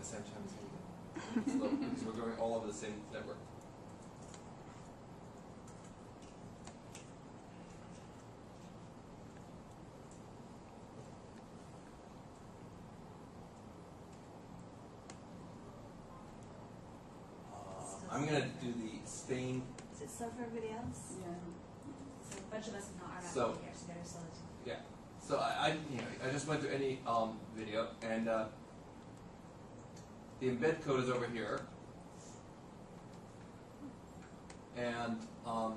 same time as me. Slow, because we're going all over the same network. I'm going to do the Spain. Is it slow for everybody else? Yeah. So a bunch of us are not So, here, so they're slow too. Yeah. So I just went through any video, and the embed code is over here, and I'm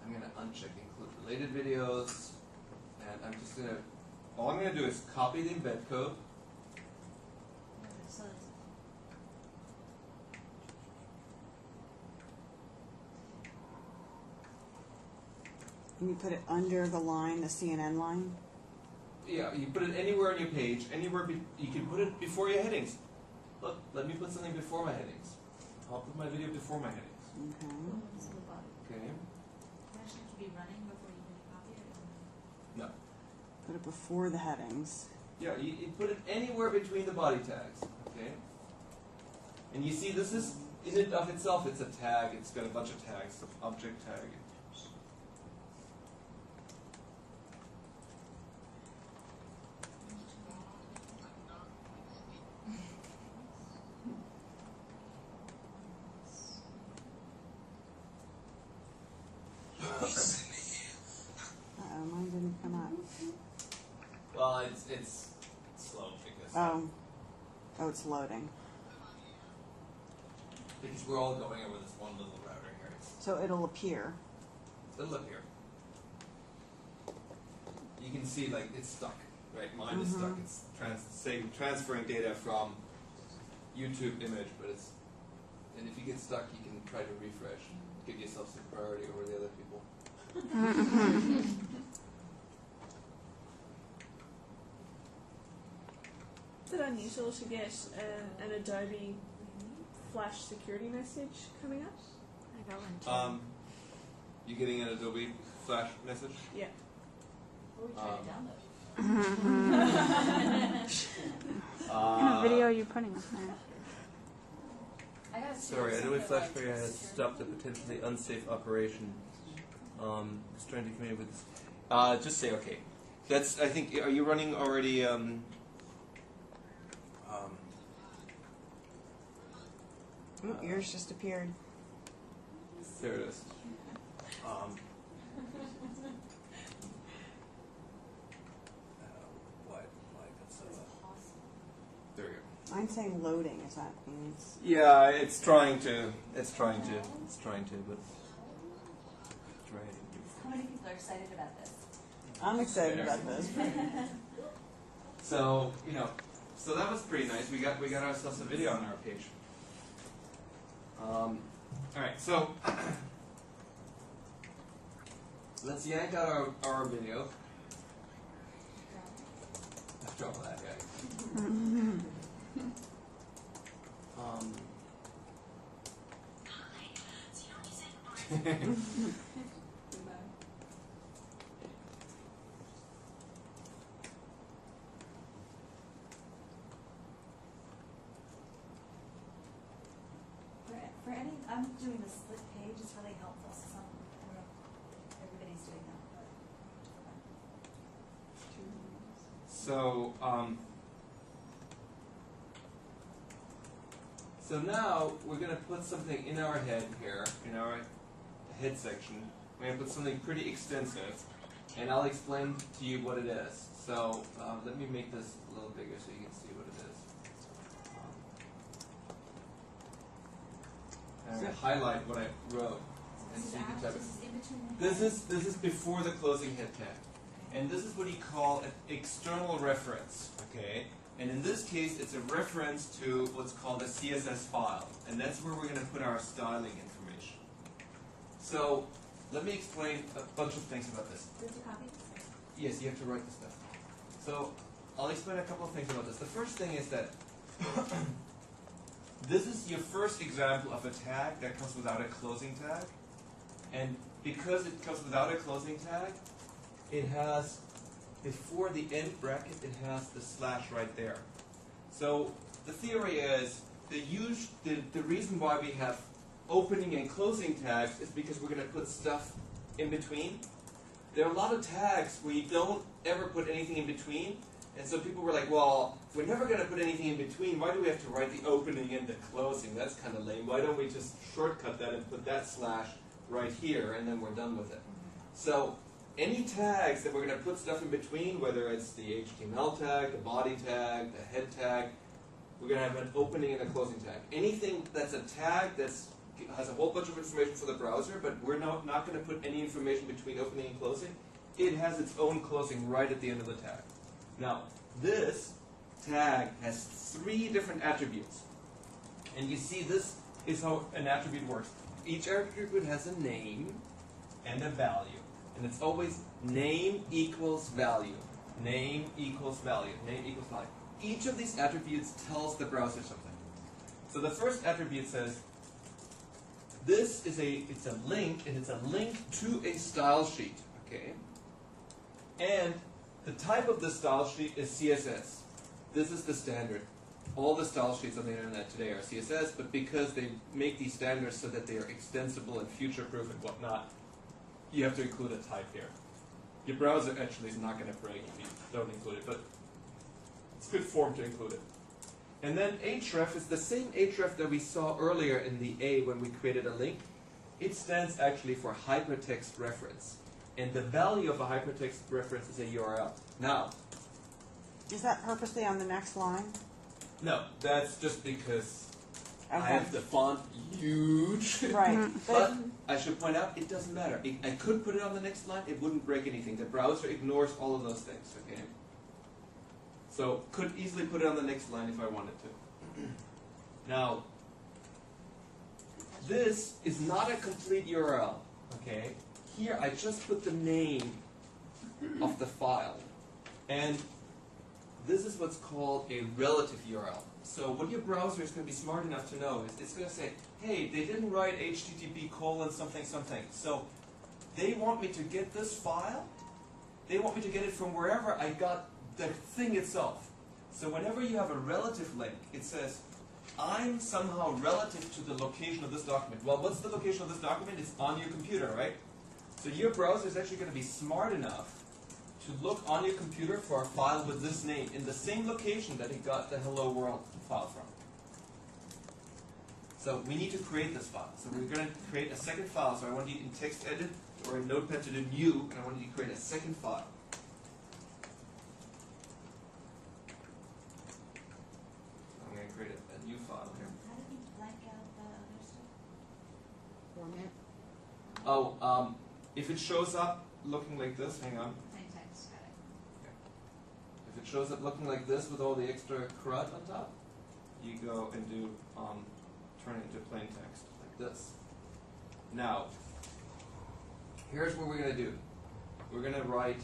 going to uncheck include related videos, and I'm just going to, all I'm going to do is copy the embed code. No, they're slow. And you put it under the line, the CNN line? Yeah, you put it anywhere on your page, anywhere you can put it before your headings. Look, let me put something before my headings. I'll put my video before my headings. Okay. It's in the bottom. Okay. Can I actually have to be running before you can copy it? No. Put it before the headings. Yeah, you put it anywhere between the body tags. Okay. And you see, this is in and of itself, it's a tag. It's got a bunch of tags, object tag. Mine didn't come up. Well, it's slow because It's loading. we're all going over this one little router here. So it'll appear. It'll appear. You can see like it's stuck, right? Mine is stuck. It's transferring data from YouTube image, but it's, and if you get stuck, you can try to refresh, give yourself some priority over the other people. Is it unusual to get an Adobe Flash security message coming up? I got one too. You getting an Adobe Flash message? Yeah. What are we trying to download? What kind of video are you putting up there? I got Sorry, Adobe Flash Player has stopped a potentially unsafe operation. It's trying to communicate with this. Just say okay. That's, I think, are you running already? Oh, yours just appeared. There it is. There we go. I'm saying loading. Is that means? Yeah, it's trying to, but How many people are excited about this? I'm excited about this. So, so that was pretty nice. We got ourselves a video on our page. All right, so let's yank out our video. After all that, guy. For any, I'm doing the split page. It's really helpful. So I don't know if everybody's doing that. So now we're going to put something in our head here, in our head section. We're going to put something pretty extensive, and I'll explain to you what it is. So let me make this a little bigger so you can see what it is. I'm going to highlight what I wrote, and so you can type it. This is before the closing head tag, and this is what you call an external reference. Okay. And in this case, it's a reference to what's called a CSS file. And that's where we're going to put our styling information. So let me explain a bunch of things about this. Do you have to copy this? Yes, you have to write this down. So I'll explain a couple of things about this. The first thing is that this is your first example of a tag that comes without a closing tag. And because it comes without a closing tag, it has, before the end bracket, it has the slash right there. So the theory is the reason why we have opening and closing tags is because we're going to put stuff in between. There are a lot of tags where you don't ever put anything in between, and so people were like, well, if we're never going to put anything in between, why do we have to write the opening and the closing? That's kind of lame. Why don't we just shortcut that and put that slash right here, and then we're done with it? So any tags that we're going to put stuff in between, whether it's the HTML tag, the body tag, the head tag, we're going to have an opening and a closing tag. Anything that's a tag that's has a whole bunch of information for the browser, but we're not going to put any information between opening and closing. It has its own closing right at the end of the tag. Now, this tag has 3 different attributes. And you see, this is how an attribute works. Each attribute has a name and a value. And it's always name equals value. Name equals value. Name equals value. Each of these attributes tells the browser something. So the first attribute says, this is it's a link, and it's a link to a style sheet, okay? And the type of the style sheet is CSS. This is the standard. All the style sheets on the internet today are CSS, but because they make these standards so that they are extensible and future-proof and whatnot, you have to include a type here. Your browser actually is not going to break if you don't include it, but it's good form to include it. And then href is the same href that we saw earlier in the A when we created a link. It stands actually for hypertext reference. And the value of a hypertext reference is a URL. Now, Is that purposely on the next line? no, that's just because I Okay. have the font huge. Right. But I should point out, it doesn't matter. I could put it on the next line, it wouldn't break anything. The browser ignores all of those things, okay? So, could easily put it on the next line if I wanted to. Now, this is not a complete URL, okay? Here I just put the name of the file. And this is what's called a relative URL. So what your browser is going to be smart enough to know is it's going to say, hey, they didn't write http:// something. So they want me to get this file. They want me to get it from wherever I got the thing itself. So whenever you have a relative link, it says, I'm somehow relative to the location of this document. Well, what's the location of this document? It's on your computer, right? So your browser is actually going to be smart enough to look on your computer for a file with this name in the same location that it got the hello world file from. So we need to create this file. So we're going to create a second file. So I want you in text edit or in Notepad to do new, and I want you to create a second file. I'm going to create a new file here. How did you blank out the other stuff? Format. Oh, if it shows up looking like this, hang on. Plain text, got it. If it shows up looking like this with all the extra crud on top, you go and do turn it into plain text like this. Now, here's what we're going to do. We're going to write